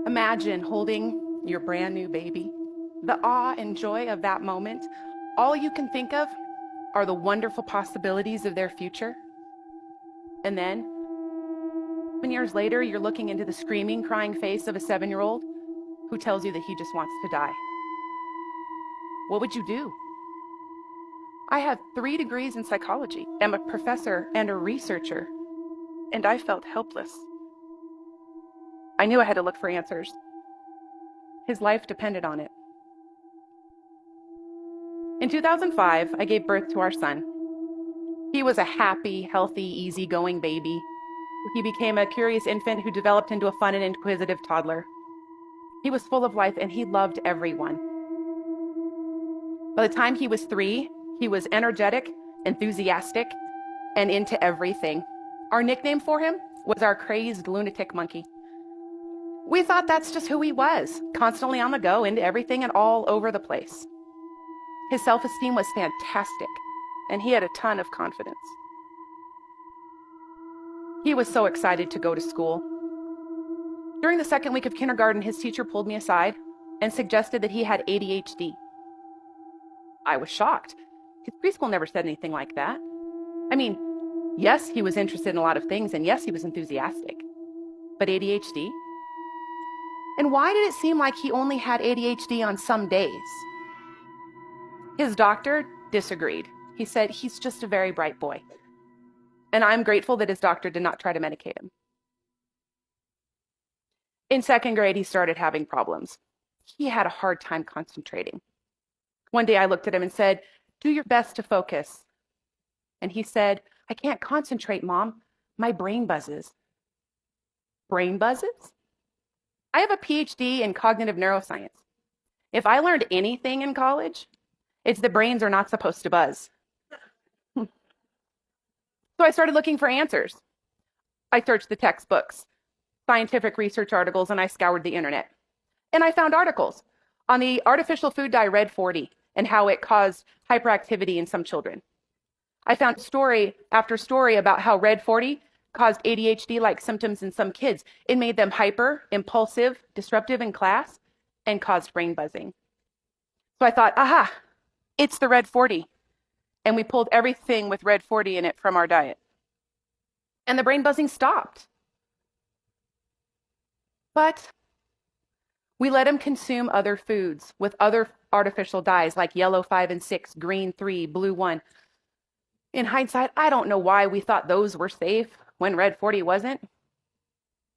Imagine holding your brand new baby. The awe and joy of that moment, all you can think of are the wonderful possibilities of their future. And then, 7 years later, you're looking into the screaming, crying face of a 7-year-old who tells you that he just wants to die. What would you do? I have 3 degrees in psychology, am a professor and a researcher, and I felt helpless. I knew I had to look for answers. His life depended on it. In 2005, I gave birth to our son. He was a happy, healthy, easygoing baby. He became a curious infant who developed into a fun and inquisitive toddler. He was full of life and he loved everyone. By the time he was 3, he was energetic, enthusiastic, and into everything. Our nickname for him was our crazed lunatic monkey. We thought that's just who he was, constantly on the go, into everything and all over the place. His self-esteem was fantastic, and he had a ton of confidence. He was so excited to go to school. During the second week of kindergarten, his teacher pulled me aside and suggested that he had ADHD. I was shocked. His preschool never said anything like that. I mean, yes, he was interested in a lot of things, and yes, he was enthusiastic. But ADHD? And why did it seem like he only had ADHD on some days? His doctor disagreed. He said he's just a very bright boy. And I'm grateful that his doctor did not try to medicate him. In 2nd grade, he started having problems. He had a hard time concentrating. One day I looked at him and said, "Do your best to focus." And he said, "I can't concentrate, Mom. My brain buzzes." Brain buzzes? I have a PhD in cognitive neuroscience. If I learned anything in college, it's that brains are not supposed to buzz. So I started looking for answers. I searched the textbooks, scientific research articles, and I scoured the internet. And I found articles on the artificial food dye Red 40 and how it caused hyperactivity in some children. I found story after story about how Red 40 caused ADHD-like symptoms in some kids. It made them hyper, impulsive, disruptive in class, and caused brain buzzing. So I thought, aha, it's the Red 40. And we pulled everything with Red 40 in it from our diet. And the brain buzzing stopped. But we let him consume other foods with other artificial dyes like yellow 5 and 6, green 3, blue 1. In hindsight, I don't know why we thought those were safe when Red 40 wasn't.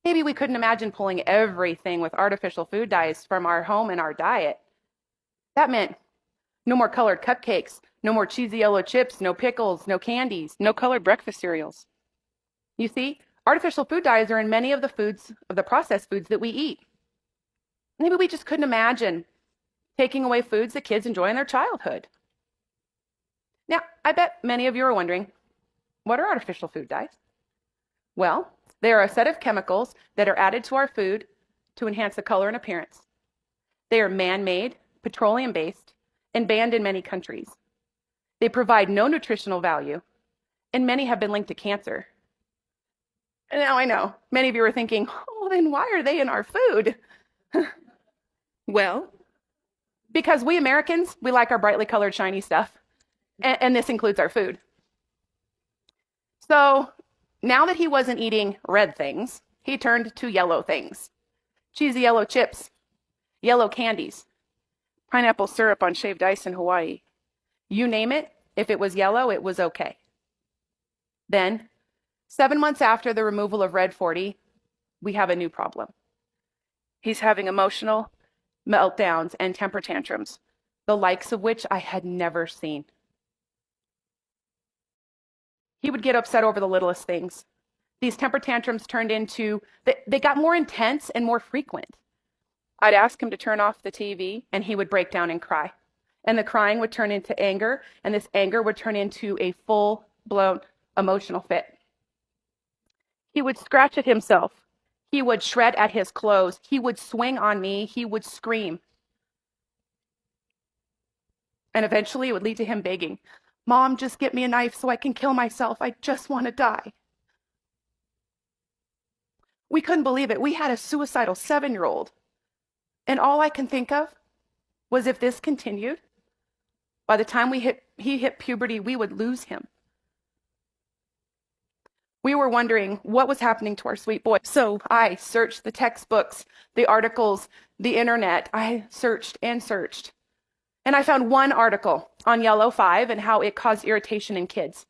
Maybe we couldn't imagine pulling everything with artificial food dyes from our home and our diet. That meant no more colored cupcakes, no more cheesy yellow chips, no pickles, no candies, no colored breakfast cereals. You see, artificial food dyes are in many of the foods, of the processed foods that we eat. Maybe we just couldn't imagine taking away foods that kids enjoy in their childhood. Now, I bet many of you are wondering, what are artificial food dyes? Well, they are a set of chemicals that are added to our food to enhance the color and appearance. They are man-made, petroleum-based, and banned in many countries. They provide no nutritional value, and many have been linked to cancer. And now I know, many of you are thinking, oh, then why are they in our food? Well, because we Americans, we like our brightly colored, shiny stuff, and this includes our food. So now that he wasn't eating red things, he turned to yellow things. Cheesy yellow chips, yellow candies, pineapple syrup on shaved ice in Hawaii. You name it, if it was yellow, it was okay. Then, 7 months after the removal of Red 40, we have a new problem. He's having emotional meltdowns and temper tantrums, the likes of which I had never seen. He would get upset over the littlest things. These temper tantrums turned into, they got more intense and more frequent. I'd ask him to turn off the TV, and he would break down and cry. And the crying would turn into anger, and this anger would turn into a full-blown emotional fit. He would scratch at himself. He would shred at his clothes. He would swing on me. He would scream. And eventually it would lead to him begging, "Mom, just get me a knife so I can kill myself. I just want to die." We couldn't believe it. We had a suicidal 7-year-old. And all I can think of was if this continued, by the time he hit puberty, we would lose him. We were wondering what was happening to our sweet boy. So I searched the textbooks, the articles, the internet. I searched and searched. And I found one article on yellow 5 and how it caused irritation in kids.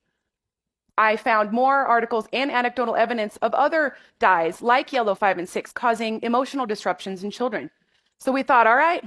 I found more articles and anecdotal evidence of other dyes like yellow 5 and 6 causing emotional disruptions in children. So we thought, all right,